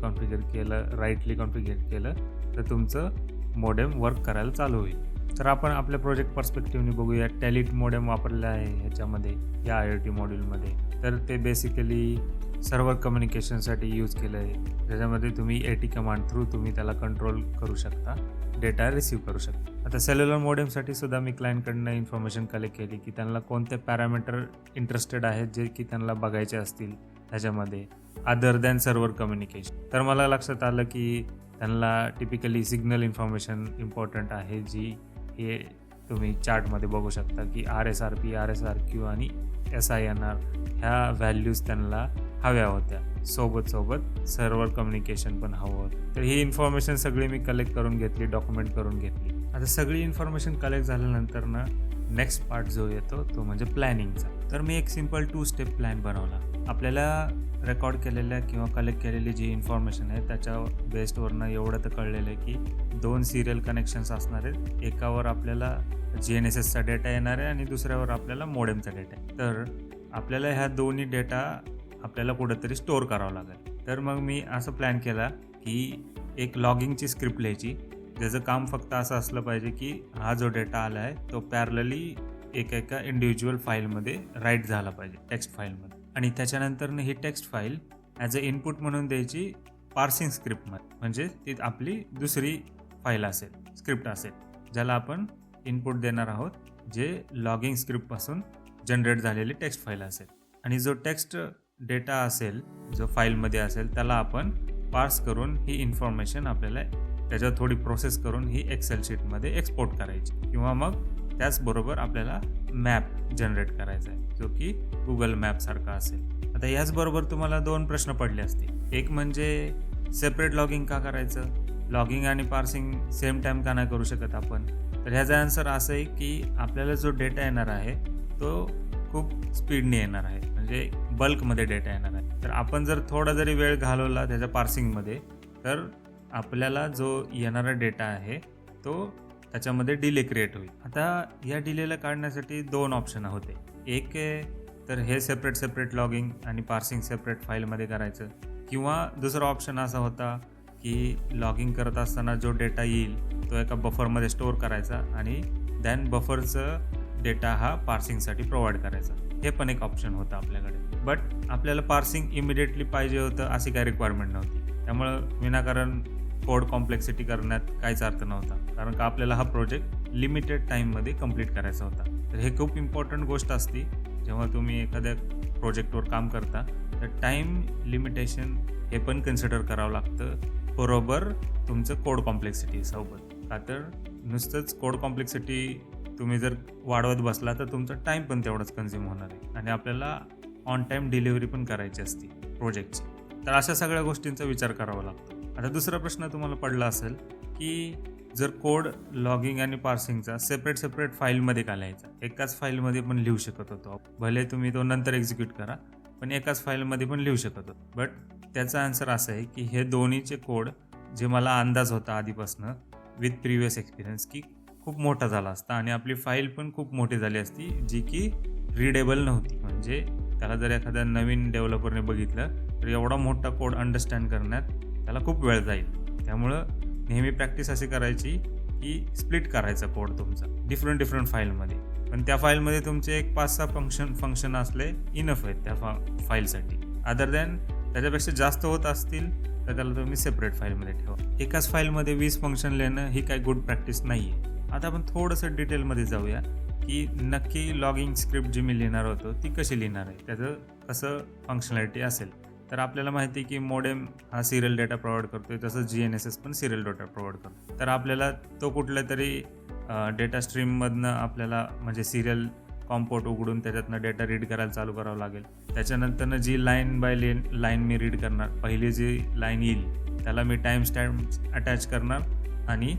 राईटली कॉन्फिगर केलं तर तुमचं मॉडेम वर्क करायला चालू होईल. तर आपण आपल्या प्रोजेक्ट पर्स्पेक्टिव्हने बघूया. टेलिट मॉडेम वापरलेलं आहे ह्याच्यामध्ये, या IoT मॉड्यूलमध्ये. तर ते बेसिकली सर्व्हर कम्युनिकेशनसाठी यूज केलं आहे, ज्याच्यामध्ये तुम्ही AT कमांड थ्रू तुम्ही त्याला कंट्रोल करू शकता, डेटा रिसीव्ह करू शकता. आता सेल्युलर मॉडेमसाठी सुद्धा मी क्लायंटकडनं इन्फॉर्मेशन कलेक्ट केली की त्यांना कोणते पॅरामीटर इंटरेस्टेड आहेत, जे की त्यांना बघायचे असतील ह्याच्यामध्ये अदर दॅन सर्व्हर कम्युनिकेशन. तर मला लक्षात आलं की त्यांना टिपिकली सिग्नल इन्फॉर्मेशन इम्पॉर्टंट आहे, जी हे तुम्ही चार्टमध्ये बघू शकता की RSRP, RSRQ आणि SINR ह्या व्हॅल्यूज त्यांना हव्या होत्या. सोबत सर्व्हर कम्युनिकेशन पण हवं होतं. तर ही इन्फॉर्मेशन सगळी मी कलेक्ट करून घेतली, डॉक्युमेंट करून घेतली. आता सगळी इन्फॉर्मेशन कलेक्ट झाल्यानंतर ना नेक्स्ट पार्ट जो येतो तो म्हणजे प्लॅनिंगचा. तर मी एक सिम्पल 2 स्टेप प्लॅन बनवला. आपल्याला रेकॉर्ड केलेल्या किंवा कलेक्ट केलेली जी इन्फॉर्मेशन आहे त्याच्या बेस्डवरनं एवढं तर कळलेलं आहे की 2 सिरियल कनेक्शन्स असणार आहेत. एकावर आपल्याला GNSSचा डेटा येणार आहे आणि दुसऱ्यावर आपल्याला मॉडेमचा डेटा आहे. तर आपल्याला ह्या दोन्ही डेटा आपल्याला कुठंतरी स्टोअर करावा लागेल. तर मग मी असं प्लॅन केला की एक लॉगिंगची स्क्रिप्ट लिहायची, ज्याचं काम फक्त असं असलं पाहिजे की हा जो डेटा आला आहे तो पॅरलली एका इंडिव्हिज्युअल फाईलमध्ये राईट झाला पाहिजे, टेक्स्ट फाईलमध्ये. आणि त्याच्यानंतर ही text file as a input म्हणून द्यायची पार्सिंग स्क्रिप्टमध्ये, म्हणजे ती आपली दुसरी फाईल असेल, स्क्रिप्ट असेल, ज्याला आपण इनपुट देणार आहोत, जे लॉगिंग स्क्रिप्टपासून जनरेट झालेली टेक्स्ट फाईल असेल. आणि जो टेक्स्ट डेटा असेल, जो फाईलमध्ये असेल, त्याला आपण पार्स करून ही इन्फॉर्मेशन आपल्याला त्याच्यावर थोडी प्रोसेस करून ही एक्सेल शीटमध्ये एक्सपोर्ट करायची, किंवा मग त्याचबरोबर आपल्याला मॅप जनरेट करायचा आहे, जो की गुगल मॅपसारखा असेल. आता याचबरोबर तुम्हाला 2 प्रश्न पडले असतील. एक म्हणजे सेपरेट लॉगिंग का करायचं, लॉगिंग आणि पार्सिंग सेम टाईम का नाही करू शकत आपण. तर ह्याचा आन्सर असं आहे की आपल्याला जो डेटा येणार आहे तो खूप स्पीडने येणार आहे, म्हणजे बल्कमध्ये डेटा येणार आहे. तर आपण जर थोडा जरी वेळ घालवला त्याच्या पार्सिंगमध्ये, तर आपल्याला जो येणारा डेटा आहे तो त्याच्यामध्ये डिले क्रिएट होईल. आता या डिलेला काढण्यासाठी 2 ऑप्शन होते. एक तर हे सेपरेट लॉगिंग आणि पार्सिंग सेपरेट फाईलमध्ये करायचं, किंवा दुसरा ऑप्शन असा होता की लॉगिंग करत असताना जो डेटा येईल तो एका बफरमध्ये स्टोअर करायचा आणि दॅन बफरचं डेटा हा पार्सिंगसाठी प्रोव्हाइड करायचा. हे पण एक ऑप्शन होतं आपल्याकडे. बट आपल्याला पार्सिंग इमिडिएटली पाहिजे होतं अशी काही रिक्वायरमेंट नव्हती. त्यामुळं विनाकारण कोड कॉम्प्लेक्सिटी करण्यात काहीच अर्थ नव्हता, कारण का आपल्याला हा प्रोजेक्ट लिमिटेड टाईममध्ये कंप्लीट करायचा होता. तर हे खूप इम्पॉर्टंट गोष्ट असते जेव्हा तुम्ही एखाद्या प्रोजेक्टवर काम करता, तर टाईम लिमिटेशन हे पण कन्सिडर करावं लागतं बरोबर तुमचं कोड कॉम्प्लेक्सिटी सोबत. का तर नुसतंच कोड कॉम्प्लेक्सिटी तुम्ही जर वाढवत बसला तर तुमचा टाईम पण तेवढाच कन्झ्युम होणार आहे आणि आपल्याला ऑन टाईम डिलिव्हरी पण करायची असते प्रोजेक्टची. तर अशा सगळ्या गोष्टींचा विचार करावा लागतो. आता दुसरा प्रश्न तुम्हाला पडला असेल की जर कोड लॉगिंग आणि पार्सिंगचा सेपरेट फाईलमध्ये का लिहायचा? एकाच फाईलमध्ये पण लिहू शकत होतो. भले तुम्ही तो नंतर एक्झिक्यूट करा, पण एकाच फाईलमध्ये पण लिहू शकत होतो. बट त्याचा आन्सर असा आहे की हे दोन्हीचे कोड जे मला अंदाज होता आधीपासनं विथ प्रिव्हियस एक्सपिरियन्स की खूप मोठा झाला असता आणि आपली फाईल पण खूप मोठी झाली असती, जी की रीडेबल नव्हती. म्हणजे त्याला जर एखाद्या नवीन डेव्हलपरने बघितलं तर एवढा मोठा कोड अंडरस्टँड करण्यात त्याला खूप वेळ जाईल. त्यामुळं नेहमी प्रॅक्टिस अशी करायची की स्प्लिट करायचा कोड तुमचा डिफरंट फाईलमध्ये, पण त्या फाईलमध्ये तुमचे एक 5-6 फंक्शन असले इनफ आहेत त्या फाईलसाठी. अदर दॅन त्याच्यापेक्षा जास्त होत असतील तर त्याला तुम्ही सेपरेट फाईलमध्ये ठेवा. एकाच फाईलमध्ये 20 फंक्शन लिहिणं ही काही गुड प्रॅक्टिस नाही आहे. आता आपण थोडंसं डिटेलमध्ये जाऊया की नक्की लॉगिंग स्क्रिप्ट जी मी लिहिणार होतो ती कशी लिहिणार आहे, त्याचं कसं फंक्शनॅलिटी असेल. तर आपल्याला माहिती आहे की मोडेम हा सिरियल डेटा प्रोव्हाइड करतोय, तसंच GNSS पण सिरियल डेटा प्रोव्हाइड करतो. तर आपल्याला तो कुठल्या तरी डेटा स्ट्रीममधनं आपल्याला म्हणजे सिरियल कॉम्पोर्ट उघडून त्याच्यातनं डेटा रीड करायला चालू करावं लागेल. त्याच्यानंतरनं जी लाईन बाय लाईन मी रीड करणार, पहिली जी लाईन येईल त्याला मी टाईम स्टॅम्प अटॅच करणार आणि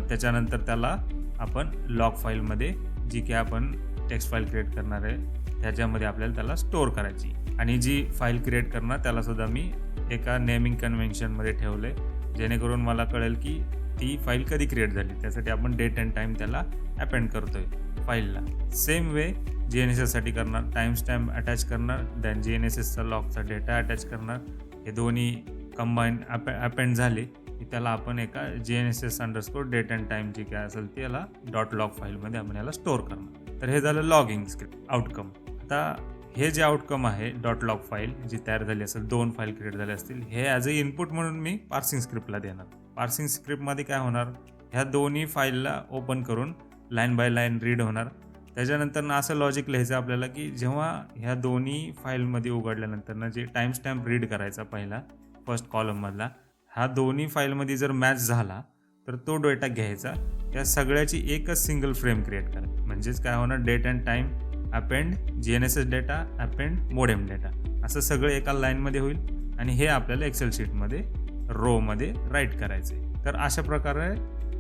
त्याच्यानंतर त्याला आपण लॉग फाईलमध्ये जी की आपण टेक्स्ट फाईल क्रिएट करणार आहे त्याच्यामध्ये आपल्याला त्याला स्टोअर करायची. आणि जी फाईल क्रिएट करणार त्यालासुद्धा मी एका नेमिंग कन्व्हेन्शनमध्ये ठेवले, जेणेकरून मला कळेल की ती फाईल कधी क्रिएट झाली. त्यासाठी आपण डेट अँड टाईम त्याला अपेंड करतोय फाईलला. सेम वे GNSSसाठी करणार, टाईम स्टॅम्प अटॅच करणार, दॅन GNSSचा लॉगचा डेटा अटॅच करणार. हे दोन्ही कंबाईन अपेंड झाले की त्याला आपण एका GNSS_ डेट अँड टाईम जी काय असेल त्याला .log फाईलमध्ये आपण याला स्टोअर करणार. तर हे झालं लॉगिंग स्क्रिप्ट आउटकम. आता हे जे आउटकम आहे .log फाईल जी तयार झाली असेल, 2 फाईल क्रिएट झाल्या असतील, हे ॲज अ इनपुट म्हणून मी पार्सिंग स्क्रिप्टला देणार. पार्सिंग स्क्रिप्टमध्ये काय होणार, ह्या दोन्ही फाईलला ओपन करून लाईन बाय लाईन रीड होणार. त्याच्यानंतर असं लॉजिक लिहायचं आपल्याला की जेव्हा ह्या दोन्ही फाईलमध्ये उघडल्यानंतर जे टाईम स्टॅम्प रीड करायचा पहिला फर्स्ट कॉलममधला, हा दोन्ही फाईलमध्ये जर मॅच झाला तर तो डेटा घ्यायचा, त्या सगळ्याची एकच सिंगल फ्रेम क्रिएट करा. म्हणजेच काय होणार, date and time append GNSS data append modem data, असं सगळं एका लाईनमध्ये होईल आणि हे आपल्याला एक्सेल शीटमध्ये रोमध्ये राईट करायचं आहे. तर अशा प्रकारे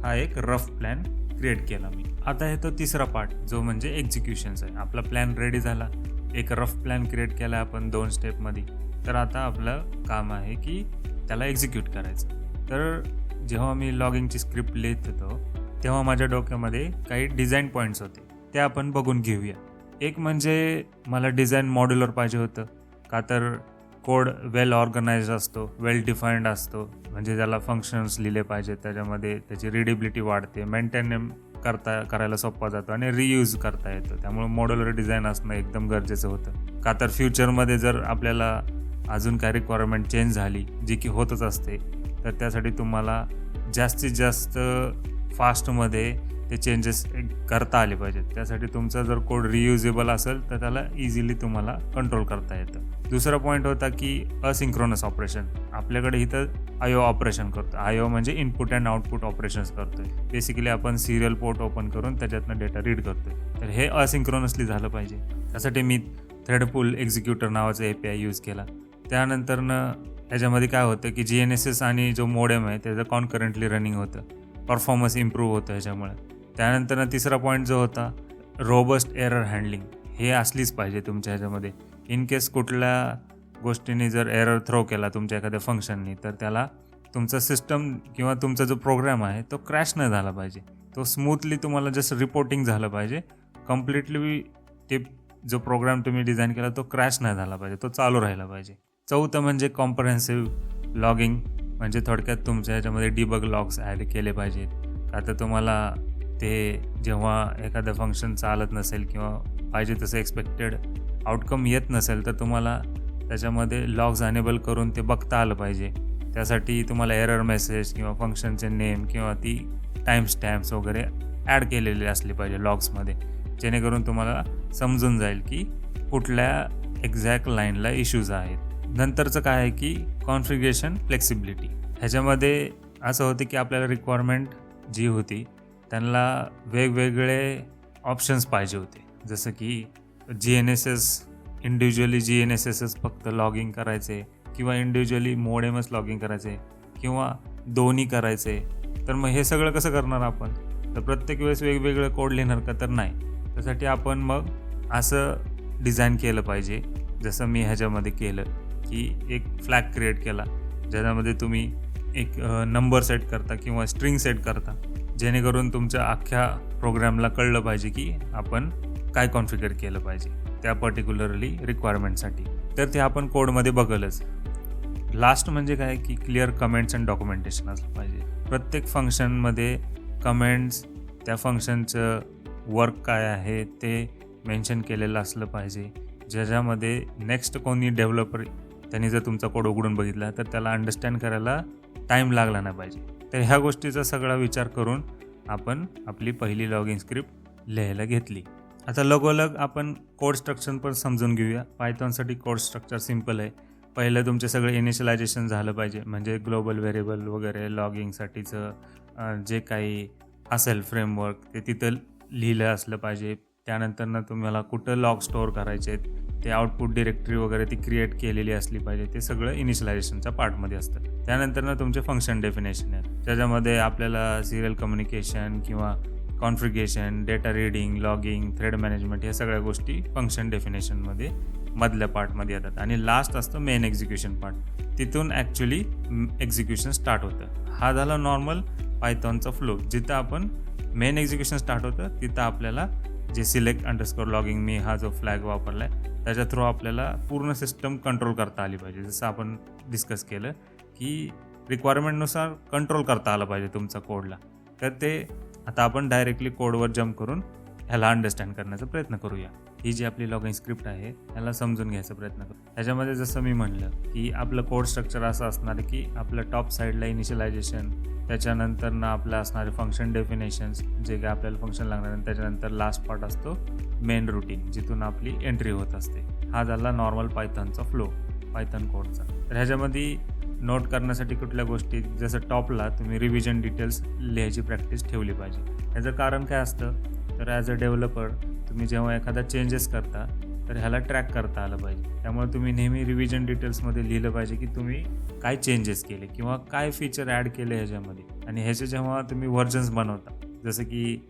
हा एक रफ प्लॅन क्रिएट केला मी. आता येतो तिसरा पार्ट जो म्हणजे एक्झिक्युशनचा आहे. आपला प्लॅन रेडी झाला, एक रफ प्लॅन क्रिएट केला आपण 2 स्टेपमध्ये. तर आता आपलं काम आहे की त्याला एक्झिक्यूट करायचं. तर जेव्हा मी लॉगिंगची स्क्रिप्ट लिहित होतो तेव्हा माझ्या डोक्यामध्ये काही डिझाईन पॉईंट्स होते, ते आपण बघून घेऊया. एक म्हणजे मला डिझाईन मॉड्युलर पाहिजे होतं, का तर कोड वेल ऑर्गनाइज असतो, वेल डिफाईंड असतो, म्हणजे त्याला फंक्शन्स लिहिले पाहिजे, त्याच्यामध्ये त्याची रीडेबिलिटी वाढते, मेंटेन करायला सोपा जातो आणि रियूज करता येतो. त्यामुळे मॉड्युलर डिझाईन असणं एकदम गरजेचं होतं. का तर फ्युचरमध्ये जर आपल्याला अजून काय रिक्वायरमेंट चेंज झाली, जी की होतच असते, तर त्यासाठी तुम्हाला जास्तीत जास्त फास्टमध्ये ते चेंजेस करता आले पाहिजेत. त्यासाठी तुमचा जर कोड रियुजेबल असेल तर त्याला इझिली तुम्हाला कंट्रोल करता येतं. दुसरा पॉईंट होता की असिंक्रोनस ऑपरेशन. आपल्याकडे इथं IO ऑपरेशन करतो. IO म्हणजे इनपुट अँड आउटपुट ऑपरेशन्स करतोय. बेसिकली आपण सिरियल पोर्ट ओपन करून त्याच्यातनं डेटा रीड करतोय. तर हे असिंक्रोनसली झालं पाहिजे. त्यासाठी मी थ्रेडपूल एक्झिक्युटर नावाचा API यूज केला. त्यानंतरनं त्याच्यामध्ये काय होतं की GNSS आणि जो मोडेम आहे त्याचं कॉन्करंटली रनिंग होतं, परफॉर्मन्स इम्प्रूव्ह होतं ह्याच्यामुळे. त्यानंतर तिसरा पॉईंट जो होता रोबस्ट एरर हँडलिंग, हे असलीच पाहिजे तुमच्या ह्याच्यामध्ये. इन केस कुठल्या गोष्टीने जर एरर थ्रो केला तुमच्या एखाद्या फंक्शननी, तर त्याला तुमचा सिस्टम किंवा तुमचा जो प्रोग्राम आहे तो क्रॅश नाही झाला पाहिजे. तो स्मूथली तुम्हाला जसं रिपोर्टिंग झालं पाहिजे. कम्प्लिटली ते जो प्रोग्राम तुम्ही डिझाईन केला तो क्रॅश नाही झाला पाहिजे, तो चालू राहिला पाहिजे. चौथं म्हणजे कॉम्प्रहेन्सिव्ह लॉगिंग, म्हणजे थोडक्यात तुमच्या ह्याच्यामध्ये डिबग लॉग्स ॲड केले पाहिजेत. का तर तुम्हाला ते जेव्हा एखादं फंक्शन चालत नसेल किंवा पाहिजे तसं एक्सपेक्टेड आउटकम येत नसेल तर तुम्हाला त्याच्यामध्ये लॉग्स अनेबल करून ते बघता आलं पाहिजे. त्यासाठी तुम्हाला एरर मेसेज किंवा फंक्शनचे नेम किंवा ती टाईम स्टॅम्प्स वगैरे ॲड केलेले असले पाहिजे लॉग्समध्ये, जेणेकरून तुम्हाला समजून जाईल की कुठल्या एक्झॅक्ट लाईनला इश्यूज आहेत. नंतरचं काय आहे की कॉन्फिगरेशन फ्लेक्सिबिलिटी. ह्याच्यामध्ये असं होतं की आपल्याला रिक्वायरमेंट जी होती त्यांना वेगवेगळे ऑप्शन्स पाहिजे होते. जसं की इंडिव्हिज्युअली GNSSच फक्त लॉगिंग करायचे किंवा इंडिव्हिज्युअली मोडेमच लॉगिंग करायचे किंवा दोन्ही करायचे. तर मग हे सगळं कसं करणार आपण? तर प्रत्येक वेळेस वेगवेगळं कोड लिहिणार का? तर नाही. त्यासाठी आपण मग असं डिझाईन केलं पाहिजे, जसं मी ह्याच्यामध्ये केलं की एक फ्लॅग क्रिएट केला ज्याच्यामध्ये तुम्ही एक नंबर सेट करता किंवा स्ट्रिंग सेट करता, जेणेकरून तुमच्या अख्ख्या प्रोग्रामला कळलं पाहिजे की आपण काय कॉन्फिगर केलं पाहिजे त्या पर्टिक्युलरली रिक्वायरमेंटसाठी. तर ते आपण कोडमध्ये बघलच. लास्ट म्हणजे काय की क्लिअर कमेंट्स अँड डॉक्युमेंटेशन असलं पाहिजे. प्रत्येक फंक्शनमध्ये कमेंट्स, त्या फंक्शनचं वर्क काय आहे ते मेन्शन केलेलं असलं पाहिजे, ज्याच्यामध्ये नेक्स्ट कोणी डेव्हलपर त्यांनी जर तुमचा कोड उघडून बघितला तर त्याला अंडरस्टँड करायला टाईम लागला नाही पाहिजे. तर ह्या गोष्टीचा सगळा विचार करून आपण आपली पहिली लॉगिन स्क्रिप्ट लिहायला घेतली. आता लगोलग आपण कोड स्ट्रक्चर पण समजून घेऊया. पायथॉनसाठी कोड स्ट्रक्चर सिम्पल आहे. पहिलं तुमचे सगळं इनिशियलायझेशन झालं पाहिजे, म्हणजे ग्लोबल व्हेरिएबल वगैरे लॉगिंगसाठीचं जे काही असेल फ्रेमवर्क ते तिथं लिहिलं असलं पाहिजे. त्यानंतरनं तुम्हाला कुठं लॉग स्टोअर करायचे आहेत, ते आउटपुट डिरेक्टरी वगैरे ती क्रिएट केलेली असली पाहिजे. ते सगळं इनिशियलायझेशनच्या पार्टमध्ये असतं. त्यानंतरनं तुमचे फंक्शन डेफिनेशन आहे, ज्याच्यामध्ये आपल्याला सिरियल कम्युनिकेशन किंवा configuration, data reading, logging, thread management ह्या सगळ्या गोष्टी फंक्शन डेफिनेशनमध्ये मधल्या पार्टमध्ये येतात. आणि लास्ट असतं मेन एक्झिक्युशन पार्ट. तिथून ॲक्च्युली एक्झिक्युशन स्टार्ट होतं. हा झाला नॉर्मल पायथॉनचा फ्लो. जिथं आपण मेन एक्झिक्युशन स्टार्ट होतं तिथं आपल्याला जे सिलेक्ट अंडरस्कोर लॉगिंग मी हा जो फ्लॅग वापरला आहे त्याच्या थ्रू आपल्याला पूर्ण सिस्टम कंट्रोल करता आली पाहिजे. जसं आपण डिस्कस केलं की रिक्वायरमेंटनुसार कंट्रोल करता आलं पाहिजे तुमचा कोडला. तर ते आता आपण डायरेक्टली कोडवर जम्प करून ह्याला अंडरस्टँड करण्याचा प्रयत्न करूया. ही जी आपली लॉगिन स्क्रिप्ट आहे ह्याला समजून घ्यायचा प्रयत्न करू. ह्याच्यामध्ये जसं मी म्हणलं की आपलं कोड स्ट्रक्चर असं असणार की आपलं टॉप साईडला इनिशियलायझेशन, त्याच्यानंतरनं आपलं असणारे फंक्शन डेफिनेशन्स जे काय आपल्याला फंक्शन लागणार, आणि त्याच्यानंतर लास्ट पार्ट असतो मेन रुटीन, जिथून आपली एंट्री होत असते. हा झाला नॉर्मल पायथॉनचा फ्लो, पायथॉन कोडचा. तर ह्याच्यामध्ये नोट करण्यासाठी कुठल्या गोष्टी, जसं टॉपला तुम्ही रिव्हिजन डिटेल्स लिहायची प्रॅक्टिस ठेवली पाहिजे. ह्याचं कारण काय असतं, तर ॲज अ डेव्हलपर तुम्ही जेव्हा एखादा चेंजेस करता तर ह्याला ट्रॅक करता आलं पाहिजे. त्यामुळे तुम्ही नेहमी रिव्हिजन डिटेल्समध्ये लिहिलं पाहिजे की तुम्ही काय चेंजेस केले किंवा काय फीचर ॲड केले ह्याच्यामध्ये. आणि ह्याचे जेव्हा तुम्ही व्हर्जन्स बनवता, जसं की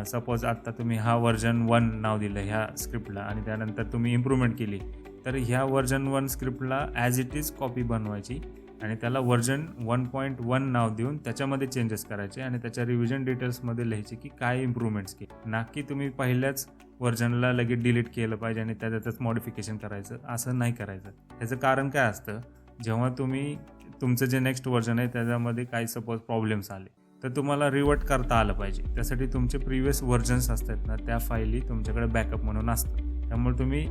सपोज आत्ता तुम्ही हा व्हर्जन 1 नाव दिलं ह्या स्क्रिप्टला आणि त्यानंतर तुम्ही इम्प्रूव्हमेंट केली, तर ह्या व्हर्जन 1 स्क्रिप्टला ॲज इट इज कॉपी बनवायची आणि त्याला व्हर्जन 1.1 नाव देऊन त्याच्यामध्ये चेंजेस करायचे आणि त्याच्या रिव्हिजन डिटेल्समध्ये लिहायचे की काय इम्प्रूव्हमेंट्स केले. ना की तुम्ही पहिल्याच व्हर्जनला लगेच डिलीट केलं पाहिजे आणि त्याच्यातच मॉडिफिकेशन करायचं, असं नाही करायचं. ह्याचं कारण काय असतं, जेव्हा तुम्ही तुमचं जे नेक्स्ट व्हर्जन आहे त्याच्यामध्ये काही सपोज प्रॉब्लेम्स आले तर तुम्हाला रिवर्ट करता आलं पाहिजे. त्यासाठी तुमचे प्रिव्हियस व्हर्जन्स असतात ना, त्या फाईली तुमच्याकडे बॅकअप म्हणून असतात. त्यामुळे तुम्ही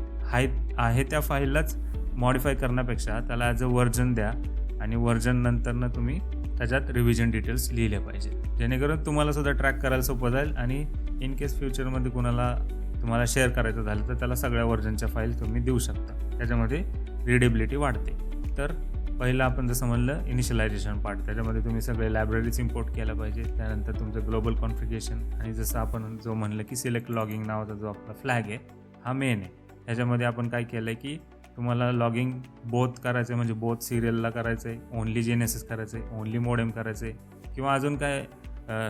आहे त्या फाईललाच मॉडिफाय करण्यापेक्षा त्याला ॲज अ व्हर्जन द्या आणि व्हर्जन नंतरनं तुम्ही त्याच्यात रिव्हिजन डिटेल्स लिहिले पाहिजे, जेणेकरून तुम्हाला सुद्धा ट्रॅक करायला सोपं जाईल. आणि इन केस फ्युचरमध्ये तुम्हाला शेअर करायचं झालं तर त्याला सगळ्या व्हर्जनच्या फाईल तुम्ही देऊ शकता. त्याच्यामध्ये रीडेबिलिटी वाढते. तर पहिलं आपण जसं म्हणलं इनिशियलायझेशन पार्ट, त्याच्यामध्ये तुम्ही सगळे लायब्ररीज इम्पोर्ट केला पाहिजे. त्यानंतर तुमचं ग्लोबल कॉन्फिगरेशन, आणि जसं आपण जो म्हणलं की सिलेक्ट लॉगिंग नावाचा जो आपला फ्लॅग आहे हा मेन आहे. ह्याच्यामध्ये आपण काय केलं आहे की तुम्हाला लॉगिंग बोथ करायचं आहे, म्हणजे बोथ सिरियलला करायचं आहे, ओनली GNSS करायचं आहे, ओनली मोडेम करायचं आहे, किंवा अजून काय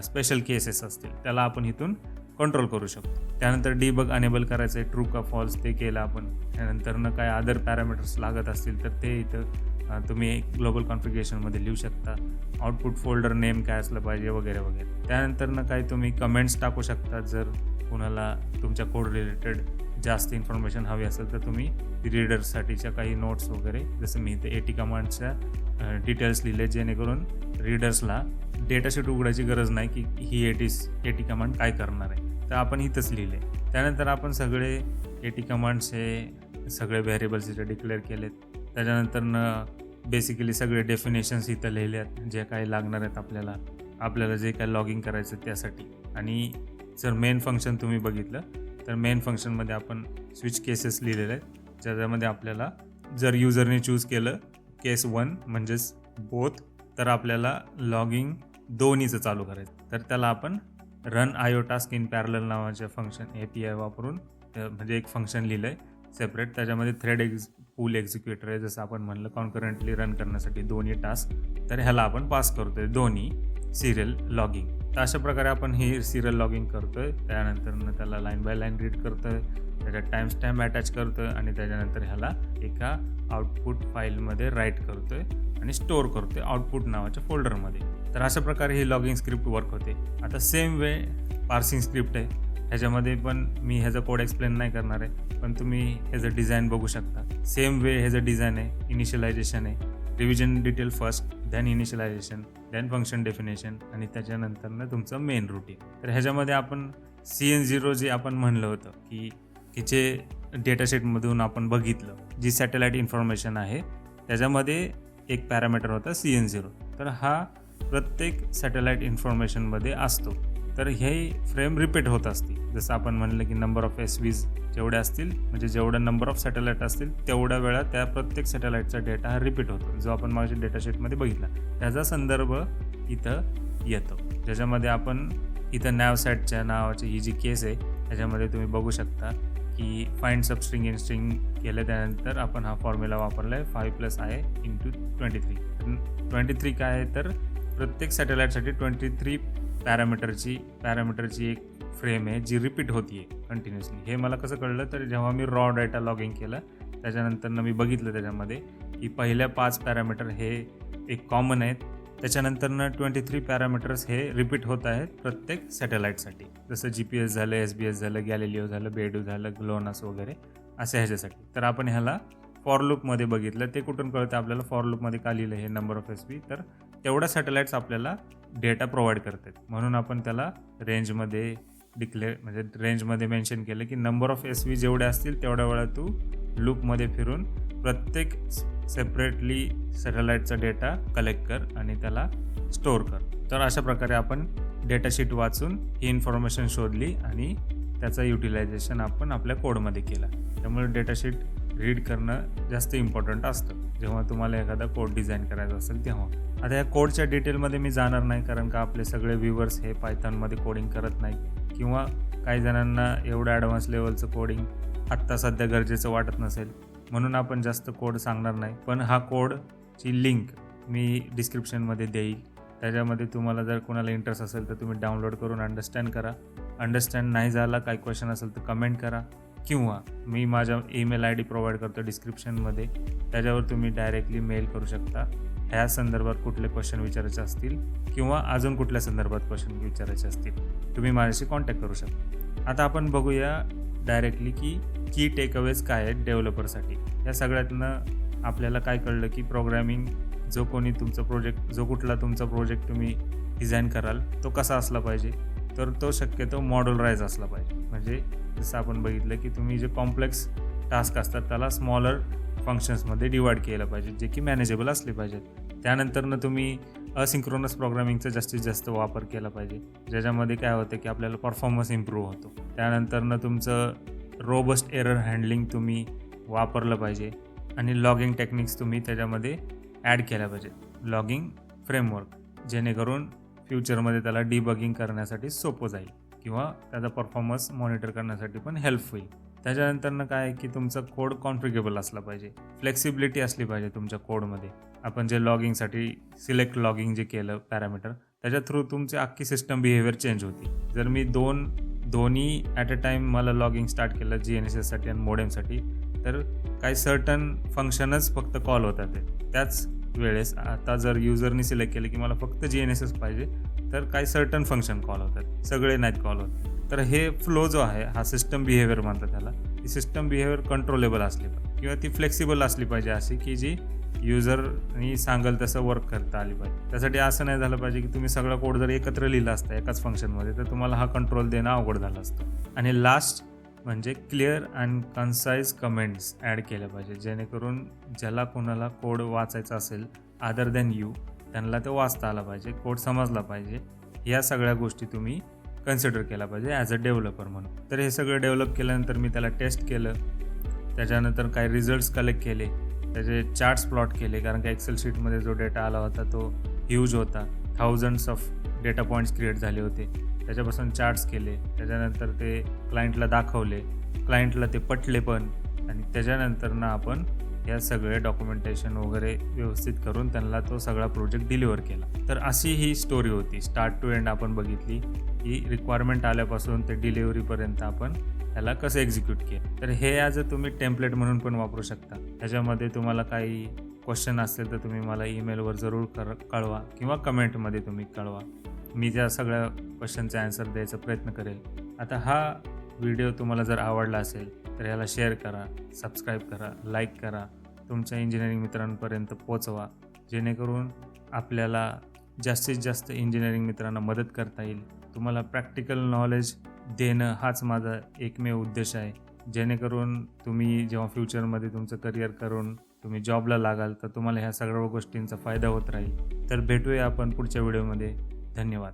स्पेशल केसेस असतील त्याला आपण इथून कंट्रोल करू शकतो. त्यानंतर डिबग अनेबल करायचं आहे, ट्रू का फॉल्स ते केलं आपण. त्यानंतरनं काय अदर पॅरामीटर्स लागत असतील तर ते इथं तुम्ही ग्लोबल कॉन्फिगरेशनमध्ये लिहू शकता. आउटपुट फोल्डर नेम काय असलं पाहिजे वगैरे वगैरे. त्यानंतरनं काही तुम्ही कमेंट्स टाकू शकता. जर कुणाला तुमच्या कोड रिलेटेड जास्त इन्फॉर्मेशन हवी असेल तर तुम्ही रीडर्ससाठीच्या काही नोट्स वगैरे, जसं मी इथे AT कमांडच्या डिटेल्स लिहिले, जेणेकरून रीडर्सला डेटाशीट उघडायची गरज नाही की ही AT कमांड काय करणार आहे, तर आपण इथंच लिहिले. त्यानंतर आपण सगळे AT कमांड्स हे सगळे व्हेरिएबल्स इथे डिक्लेअर केलेत. त्याच्यानंतरनं बेसिकली सगळे डेफिनेशन्स इथं लिहिले आहेत, जे काही लागणार आहेत आपल्याला जे काही लॉगिंग करायचं त्यासाठी. आणि जर मेन फंक्शन तुम्ही बघितलं तर मेन फंक्शनमध्ये आपण स्विच केसेस लिहिलेले आहेत, ज्याच्यामध्ये आपल्याला जर युजरने चूज केलं केस 1 म्हणजेच बोथ, तर आपल्याला लॉगिंग दोन्हीचं चालू करायचं. तर त्याला आपण run IO task in parallel नावाचे फंक्शन API वापरून म्हणजे एक फंक्शन लिहिलं आहे सेपरेट. त्याच्यामध्ये थ्रेड पूल एक्झिक्युटर आहे, जसं आपण म्हणलं कॉन्करंटली रन करण्यासाठी दोन्ही टास्क. तर ह्याला आपण पास करतोय दोन्ही सिरियल लॉगिंग. तर अशा प्रकारे आपण ही सिरियल लॉगिंग करतोय. त्यानंतर त्याला लाईन बाय लाईन रीड करतोय, त्याच्यात टाइम स्टॅम्प अटॅच करतोय आणि त्याच्यानंतर ह्याला एका आउटपुट फाईलमध्ये राईट करतोय आणि स्टोअर करतोय आउटपुट नावाच्या फोल्डरमध्ये. तर अशा प्रकारे ही लॉगिंग स्क्रिप्ट वर्क होते. आता सेम वे पार्सिंग स्क्रिप्ट आहे, ह्याच्यामध्ये पण मी ह्याचा कोड एक्सप्लेन नाही करणार आहे, पण तुम्ही ह्याचं डिझाईन बघू शकता. सेम वे ह्याचं डिझाईन आहे. इनिशियलायझेशन आहे, revision detail first, then initialization, then function definition आणि त्याच्यानंतरनं तुमचं मेन रुटीन. तर ह्याच्यामध्ये आपण CN0 जे आपण म्हणलं होतं की जे डेटाशीटमधून आपण बघितलं, जी सॅटेलाईट इन्फॉर्मेशन आहे, त्याच्यामध्ये एक पॅरामीटर होता CN0. तर हा प्रत्येक सॅटेलाईट इन्फॉर्मेशनमध्ये असतो. तर हे फ्रेम रिपीट होत असते. जसं आपण म्हणलं की नंबर ऑफ SVs जेवढे असतील, म्हणजे जेवढं नंबर ऑफ सॅटेलाईट असतील तेवढ्या वेळा त्या प्रत्येक सॅटेलाईटचा डेटा हा रिपीट होतो, जो आपण मागच्या डेटाशीटमध्ये बघितला. त्याचा संदर्भ इथं येतो, ज्याच्यामध्ये आपण इथं नॅवसॅटच्या नावाची ही जी केस आहे त्याच्यामध्ये तुम्ही बघू शकता की फाइंड सबस्ट्रिंग इन स्ट्रिंग केलं. त्यानंतर आपण हा फॉर्म्युला वापरला आहे 5 + I × 23. 23 काय आहे, तर प्रत्येक सॅटेलाईटसाठी 23 पॅरामीटरची एक फ्रेम आहे जी रिपीट होती आहे कंटिन्युअसली. हे मला कसं कळलं, तर जेव्हा मी रॉ डेटा लॉगिंग केलं त्याच्यानंतर मी बघितलं त्याच्यामध्ये की पहिल्या 5 पॅरामीटर हे एक कॉमन आहेत. त्याच्यानंतरनं 23 पॅरामीटर्स हे रिपीट होत आहेत प्रत्येक सॅटेलाईटसाठी, जसं GPS झालं, SBS झालं, गॅलिलिओ झालं, बेडू झालं, ग्लोनास वगैरे असे ह्याच्यासाठी. तर आपण ह्याला फॉर लूपमध्ये बघितलं. ते कुठून कळतं आपल्याला, फॉर लूपमध्ये का लिहिलं हे नंबर ऑफ SV, तर तेवढ्या सॅटेलाईट्स आपल्याला डेटा प्रोव्हाइड करतात, म्हणून आपण त्याला रेंजमध्ये म्हणजे रेंजमध्ये मेन्शन केलं की नंबर ऑफ SV जेवढे असतील तेवढ्या वेळा तू लूपमध्ये फिरून प्रत्येक सेपरेटली सॅटेलाईटचा डेटा कलेक्ट कर आणि त्याला स्टोअर कर. तर अशा प्रकारे आपण डेटाशीट वाचून ही इन्फॉर्मेशन शोधली आणि त्याचं युटिलायझेशन आपण आपल्या कोडमध्ये केलं. त्यामुळे डेटाशीट रीड करणं जास्त इम्पॉर्टंट असतं जेव्हा तुम्हाला एखादा कोड डिझाईन करायचा असेल तेव्हा. आता या कोडच्या डिटेलमध्ये मी जाणार नाही, कारण का आपले सगळे व्ह्यूवर्स हे पायथॉनमध्ये कोडिंग करत नाही, किंवा काही जणांना एवढं ॲडव्हान्स लेवलचं कोडिंग आत्ता सध्या गरजेचं वाटत नसेल, म्हणून आपण जास्त कोड सांगणार नाही. पण हा कोडची लिंक मी डिस्क्रिप्शनमध्ये देईल. त्याच्यामध्ये तुम्हाला जर कोणाला इंटरेस्ट असेल तर तुम्ही डाउनलोड करून अंडरस्टँड करा. अंडरस्टँड नाही झाला, काही क्वेश्चन असेल तर कमेंट करा, किंवा मी माझा ईमेल ID प्रोव्हाइड करतो डिस्क्रिप्शनमध्ये, त्याच्यावर तुम्ही डायरेक्टली मेल करू शकता. ह्या संदर्भात कुठले क्वेश्चन विचारायचे असतील किंवा अजून कुठल्या संदर्भात क्वेश्चन विचारायचे असतील तुम्ही माझ्याशी कॉन्टॅक्ट करू शकता. आता आपण बघूया डायरेक्टली की टेकअवेज काय आहेत डेव्हलपरसाठी. या सगळ्यातनं आपल्याला काय कळलं की प्रोग्रॅमिंग जो कुठला तुमचा प्रोजेक्ट तुम्ही डिझाईन कराल तो कसा असला पाहिजे, तर तो शक्यतो मॉड्युलराइज असला पाहिजे. म्हणजे जसं आपण बघितलं की तुम्ही जे कॉम्प्लेक्स टास्क असतात त्याला स्मॉलर फंक्शन्समध्ये डिवाइड केलं पाहिजे, जे की मॅनेजेबल असले पाहिजेत. त्यानंतरनं तुम्ही असिंक्रोनस प्रोग्रामिंगचा जास्तीत जास्त वापर केला पाहिजे, ज्याच्यामध्ये काय होतं की आपल्याला परफॉर्मन्स इम्प्रूव्ह होतो. त्यानंतरनं तुमचं रोबस्ट एरर हँडलिंग तुम्ही वापरलं पाहिजे, आणि लॉगिंग टेक्निक्स तुम्ही त्याच्यामध्ये ॲड केल्या पाहिजे, लॉगिंग फ्रेमवर्क, जेणेकरून फ्युचरमध्ये त्याला डिबगिंग करण्यासाठी सोपं जाईल किंवा त्याचा परफॉर्मन्स मॉनिटर करण्यासाठी पण हेल्प होईल. त्याच्यानंतरनं काय आहे की तुमचा कोड कॉन्फिगरेबल असला पाहिजे, फ्लेक्सिबिलिटी असली पाहिजे तुमच्या कोडमध्ये. आपण जे लॉगिंगसाठी सिलेक्ट लॉगिंग जे केलं पॅरामीटर, त्याच्या थ्रू तुमची अख्खी सिस्टम बिहेवियर चेंज होती. जर मी दोन्ही ॲट अ टाईम मला लॉगिंग स्टार्ट केलं GNSSसाठी आणि मोडेमसाठी, तर तर काही सर्टन फंक्शनच फक्त कॉल होतात त्याच वेळेस. आता जर युजरनी सिलेक्ट केलं की मला फक्त GNSS पाहिजे, तर काही सर्टन फंक्शन कॉल होतात, सगळे नाहीत कॉल होत. तर हे फ्लो जो आहे हा सिस्टम बिहेवियर म्हणतात त्याला. ती सिस्टम बिहेवियर कंट्रोलेबल असली पाहिजे किंवा ती फ्लेक्सिबल असली पाहिजे, अशी की जी युजरनी सांगेल तसं वर्क करता आली पाहिजे. त्यासाठी असं नाही झालं पाहिजे की तुम्ही सगळा कोड जर एकत्र लिहिला असता एकाच फंक्शनमध्ये, तर तुम्हाला हा कंट्रोल देणं अवघड झालं असतं. आणि लास्ट म्हणजे clear and concise comments add केल्या पाहिजे, जेणेकरून ज्याला कोणाला कोड वाचायचा असेल अदर दॅन यू, त्यांना ते वाचता आला पाहिजे, कोड समजला पाहिजे. या सगळ्या गोष्टी तुम्ही कन्सिडर केला पाहिजे ॲज अ डेव्हलपर म्हणून. तर हे सगळं डेव्हलप केल्यानंतर मी त्याला टेस्ट केलं, त्याच्यानंतर काही रिझल्ट्स कलेक्ट केले, त्याचे चार्ट्स प्लॉट केले, कारण का एक्सेल शीटमध्ये जो डेटा आला होता तो ह्यूज होता, thousands of data points create झाले होते. त्याच्यापासून चार्ट्स केले, त्याच्यानंतर ते क्लायंटला दाखवले, क्लायंटला ते पटले पण, आणि त्याच्यानंतर ना आपण या सगळे डॉक्युमेंटेशन वगैरे व्यवस्थित करून त्यांना तो सगळा प्रोजेक्ट डिलिव्हर केला. तर अशी ही स्टोरी होती, स्टार्ट टू एंड आपण बघितली की रिक्वायरमेंट आल्यापासून ते डिलिव्हरीपर्यंत आपण त्याला कसं एक्झिक्यूट केलं. तर हे ॲज अ तुम्ही टेम्पलेट म्हणून पण वापरू शकता. ह्याच्यामध्ये तुम्हाला काही क्वेश्चन असेल तर तुम्ही मला ईमेलवर जरूर कळवा किंवा कमेंटमध्ये तुम्ही कळवा. मी त्या सगळ्या क्वेश्चनचा आन्सर द्यायचा प्रयत्न करेल. आता हा व्हिडिओ तुम्हाला जर आवडला असेल तर याला शेअर करा, सबस्क्राईब करा, लाईक करा, तुमच्या इंजिनिअरिंग मित्रांपर्यंत पोचवा, जेणेकरून आपल्याला जास्तीत जास्त इंजिनिअरिंग मित्रांना मदत करता येईल. तुम्हाला प्रॅक्टिकल नॉलेज देणं हाच माझा एकमेव उद्देश आहे, जेणेकरून तुम्ही जेव्हा फ्युचरमध्ये तुमचं करिअर करून तुम्ही जॉबला लागाल तर तुम्हाला ह्या सगळ्या गोष्टींचा फायदा होत राहील. तर भेटूया आपण पुढच्या व्हिडिओमध्ये. धन्यवाद.